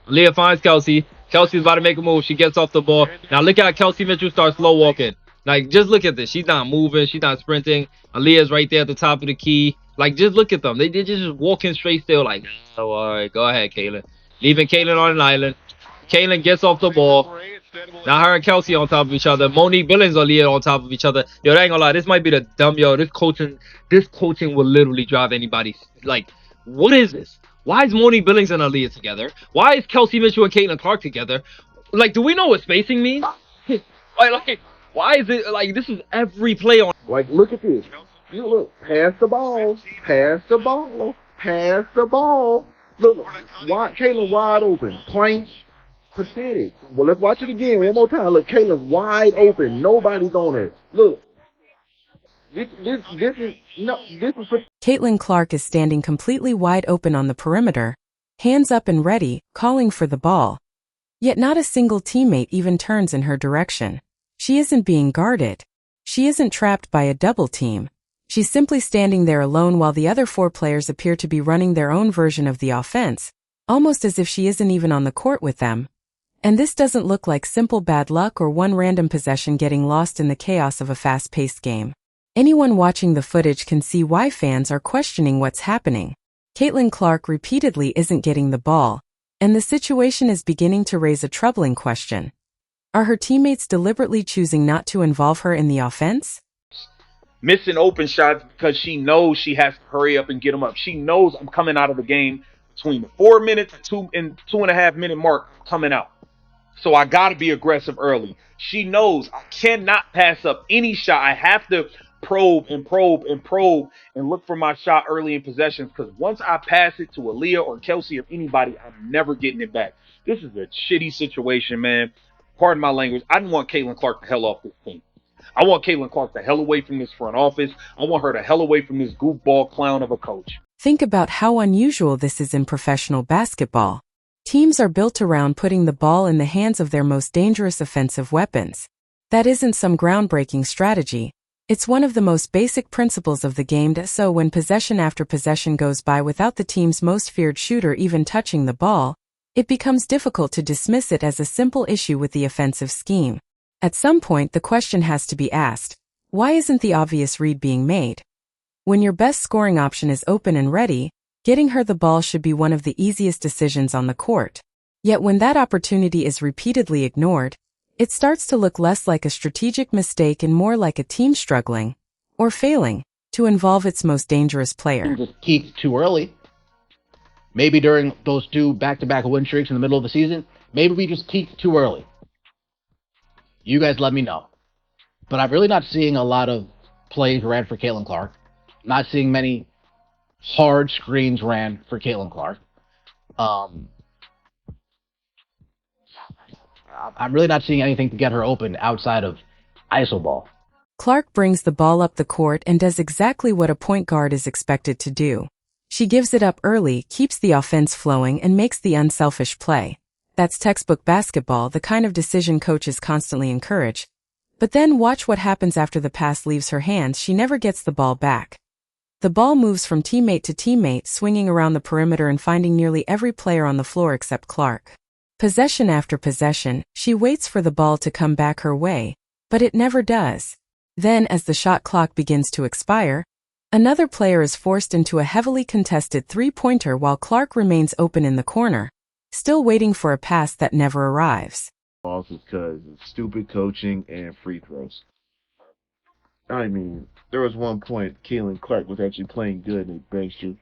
Leah finds Kelsey. Kelsey's about to make a move. She gets off the ball. Now look at Kelsey Mitchell start slow walking. Like, just look at this. She's not moving. She's not sprinting. Aaliyah's right there at the top of the key. Like, just look at them. They're just walking straight still. Like, oh, all right, go ahead, Kaylin. Leaving Kaylin on an island. Kaylin gets off the ball. Now her and Kelsey on top of each other. Monique Billings or Leah on top of each other. Yo, that ain't gonna lie. This might be the dumb, yo. This coaching will literally drive anybody. Like, what is this? Why is Monique Billings and Aaliyah together? Why is Kelsey Mitchell and Caitlin Clark together? Like, do we know what spacing means? like, why is it like this is every play on? Like, look at this. You look, pass the ball, pass the ball, pass the ball. Look, Caitlin wide open, plain, pathetic. Well, let's watch it again one more time. Look, Caitlin's wide open. Nobody's on it. Look. This is Caitlin Clark is standing completely wide open on the perimeter, hands up and ready, calling for the ball. Yet not a single teammate even turns in her direction. She isn't being guarded. She isn't trapped by a double team. She's simply standing there alone while the other 4 players appear to be running their own version of the offense, almost as if she isn't even on the court with them. And this doesn't look like simple bad luck or one random possession getting lost in the chaos of a fast-paced game. Anyone watching the footage can see why fans are questioning what's happening. Caitlin Clark repeatedly isn't getting the ball, and the situation is beginning to raise a troubling question. Are her teammates deliberately choosing not to involve her in the offense? Missing open shots because she knows she has to hurry up and get them up. She knows I'm coming out of the game between the 4 minutes and 2.5 minute mark coming out. So I got to be aggressive early. She knows I cannot pass up any shot. I have to probe and look for my shot early in possessions, because once I pass it to Aaliyah or Kelsey or anybody, I'm never getting it back. This is a shitty situation, man. Pardon my language. I didn't want Caitlin Clark the hell off this team. I want Caitlin Clark the hell away from this front office. I want her the hell away from this goofball clown of a coach. Think about how unusual this is in professional basketball. Teams are built around putting the ball in the hands of their most dangerous offensive weapons. That isn't some groundbreaking strategy. It's one of the most basic principles of the game, so when possession after possession goes by without the team's most feared shooter even touching the ball, it becomes difficult to dismiss it as a simple issue with the offensive scheme. At some point, the question has to be asked, why isn't the obvious read being made? When your best scoring option is open and ready, getting her the ball should be one of the easiest decisions on the court. Yet when that opportunity is repeatedly ignored, it starts to look less like a strategic mistake and more like a team struggling, or failing, to involve its most dangerous player. Just peaked too early. Maybe during those 2 back-to-back win streaks in the middle of the season, maybe we just peaked too early. You guys let me know. But I'm really not seeing a lot of plays ran for Caitlin Clark. Not seeing many hard screens ran for Caitlin Clark. I'm really not seeing anything to get her open outside of iso ball. Clark brings the ball up the court and does exactly what a point guard is expected to do. She gives it up early, keeps the offense flowing, and makes the unselfish play. That's textbook basketball, the kind of decision coaches constantly encourage. But then watch what happens after the pass leaves her hands. She never gets the ball back. The ball moves from teammate to teammate, swinging around the perimeter and finding nearly every player on the floor except Clark. Possession after possession, she waits for the ball to come back her way, but it never does. Then, as the shot clock begins to expire, another player is forced into a heavily contested three-pointer while Clark remains open in the corner, still waiting for a pass that never arrives. Also because of stupid coaching and free throws. I mean, there was one point Caitlin Clark was actually playing good and they benched her.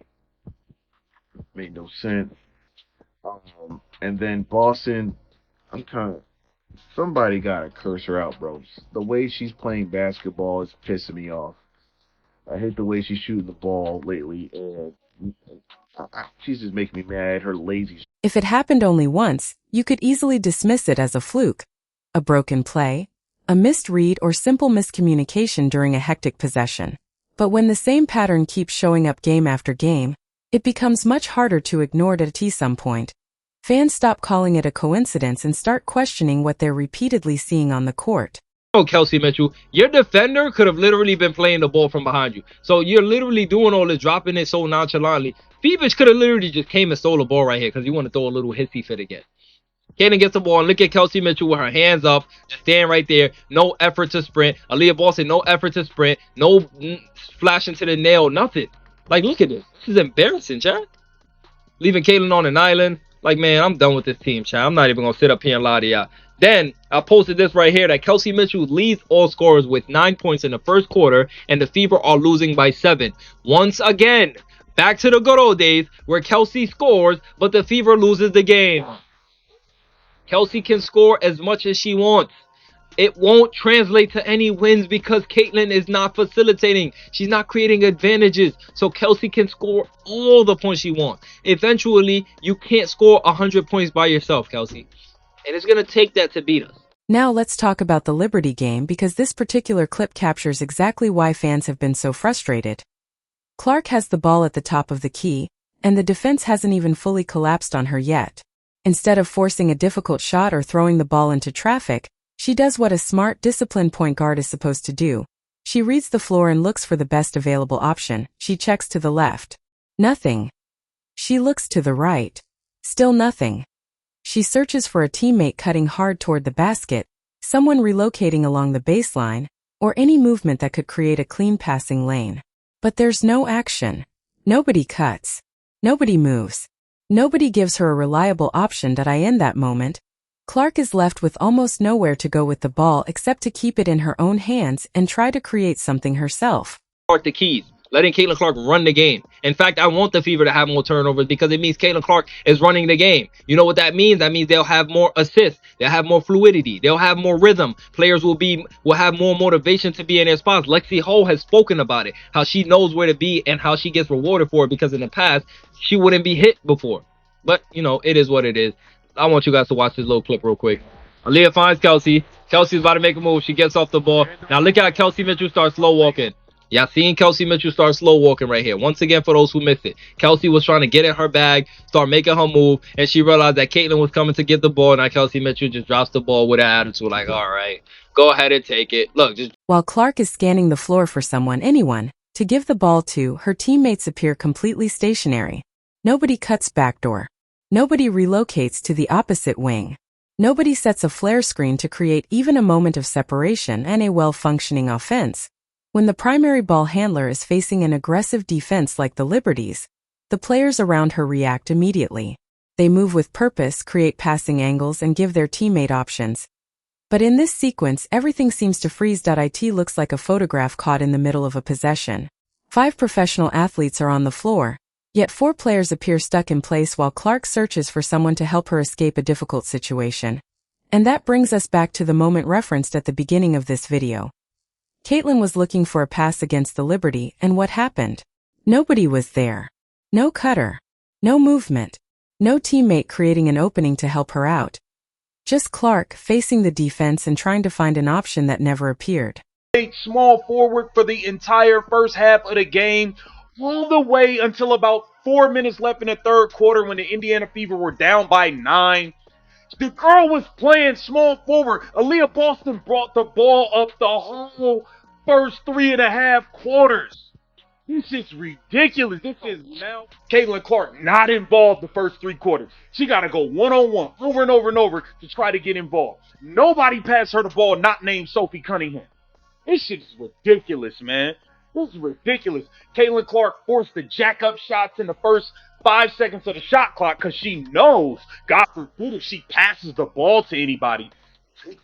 Made no sense. And then Boston, somebody gotta curse her out, bro. The way she's playing basketball is pissing me off. I hate the way she's shooting the ball lately, and she's just making me mad. Her lazy. If it happened only once, you could easily dismiss it as a fluke, a broken play, a missed read, or simple miscommunication during a hectic possession. But when the same pattern keeps showing up game after game, it becomes much harder to ignore it at some point. Fans stop calling it a coincidence and start questioning what they're repeatedly seeing on the court. Oh, Kelsey Mitchell, your defender could have literally been playing the ball from behind you. So you're literally doing all this, dropping it so nonchalantly. Phoebus could have literally just came and stole the ball right here because you want to throw a little hissy fit again. Kaden gets the ball and look at Kelsey Mitchell with her hands up, just standing right there. No effort to sprint. Aaliyah Boston, no effort to sprint. No flashing to the nail, nothing. Like, look at this. This is embarrassing, Chad. Leaving Caitlin on an island. Like, man, I'm done with this team, Chad. I'm not even going to sit up here and lie to y'all. Then, I posted this right here that Kelsey Mitchell leads all scorers with 9 points in the first quarter, and the Fever are losing by 7. Once again, back to the good old days where Kelsey scores, but the Fever loses the game. Kelsey can score as much as she wants. It won't translate to any wins because Caitlin is not facilitating. She's not creating advantages. So Kelsey can score all the points she wants. Eventually, you can't score 100 points by yourself, Kelsey. And it's going to take that to beat us. Now let's talk about the Liberty game because this particular clip captures exactly why fans have been so frustrated. Clark has the ball at the top of the key, and the defense hasn't even fully collapsed on her yet. Instead of forcing a difficult shot or throwing the ball into traffic, she does what a smart, disciplined point guard is supposed to do. She reads the floor and looks for the best available option. She checks to the left. Nothing. She looks to the right. Still nothing. She searches for a teammate cutting hard toward the basket, someone relocating along the baseline, or any movement that could create a clean passing lane. But there's no action. Nobody cuts. Nobody moves. Nobody gives her a reliable option. In that moment, Clark is left with almost nowhere to go with the ball except to keep it in her own hands and try to create something herself. The keys, letting Caitlin Clark run the game. In fact, I want the Fever to have more turnovers because it means Caitlin Clark is running the game. You know what that means? That means they'll have more assists. They'll have more fluidity. They'll have more rhythm. Players will have more motivation to be in their spots. Lexie Hull has spoken about it, how she knows where to be and how she gets rewarded for it because in the past, she wouldn't be hit before. But, you know, it is what it is. I want you guys to watch this little clip real quick. Aaliyah finds Kelsey. Kelsey's about to make a move. She gets off the ball. Now look how Kelsey Mitchell starts slow walking. Y'all seeing Kelsey Mitchell start slow walking right here. Once again, for those who missed it, Kelsey was trying to get in her bag, start making her move, and she realized that Caitlin was coming to get the ball. Now Kelsey Mitchell just drops the ball with an attitude like, all right, go ahead and take it. Look, just... While Clark is scanning the floor for anyone, to give the ball to, her teammates appear completely stationary. Nobody cuts backdoor. Nobody relocates to the opposite wing. Nobody sets a flare screen to create even a moment of separation and a well-functioning offense. When the primary ball handler is facing an aggressive defense like the Liberties, the players around her react immediately. They move with purpose, create passing angles, and give their teammate options. But in this sequence, everything seems to freeze. It looks like a photograph caught in the middle of a possession. 5 professional athletes are on the floor, yet 4 players appear stuck in place while Clark searches for someone to help her escape a difficult situation. And that brings us back to the moment referenced at the beginning of this video. Caitlin was looking for a pass against the Liberty, and what happened? Nobody was there. No cutter. No movement. No teammate creating an opening to help her out. Just Clark facing the defense and trying to find an option that never appeared. Small forward for the entire first half of the game, all the way until about 4 minutes left in the third quarter when the Indiana Fever were down by 9. The girl was playing small forward. Aaliyah Boston brought the ball up the whole first 3.5 quarters. This is ridiculous. This is now Caitlin Clark not involved the first 3 quarters. She got to go one-on-one over and over and over to try to get involved. Nobody passed her the ball not named Sophie Cunningham. This shit is ridiculous, man. This is ridiculous. Caitlin Clark forced the jack-up shots in the first 5 seconds of the shot clock because she knows, God forbid, if she passes the ball to anybody, it's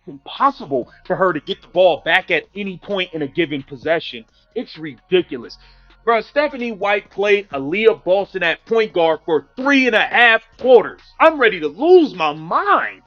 impossible for her to get the ball back at any point in a given possession. It's ridiculous. Bro, Stephanie White played Aaliyah Boston at point guard for 3.5 quarters. I'm ready to lose my mind.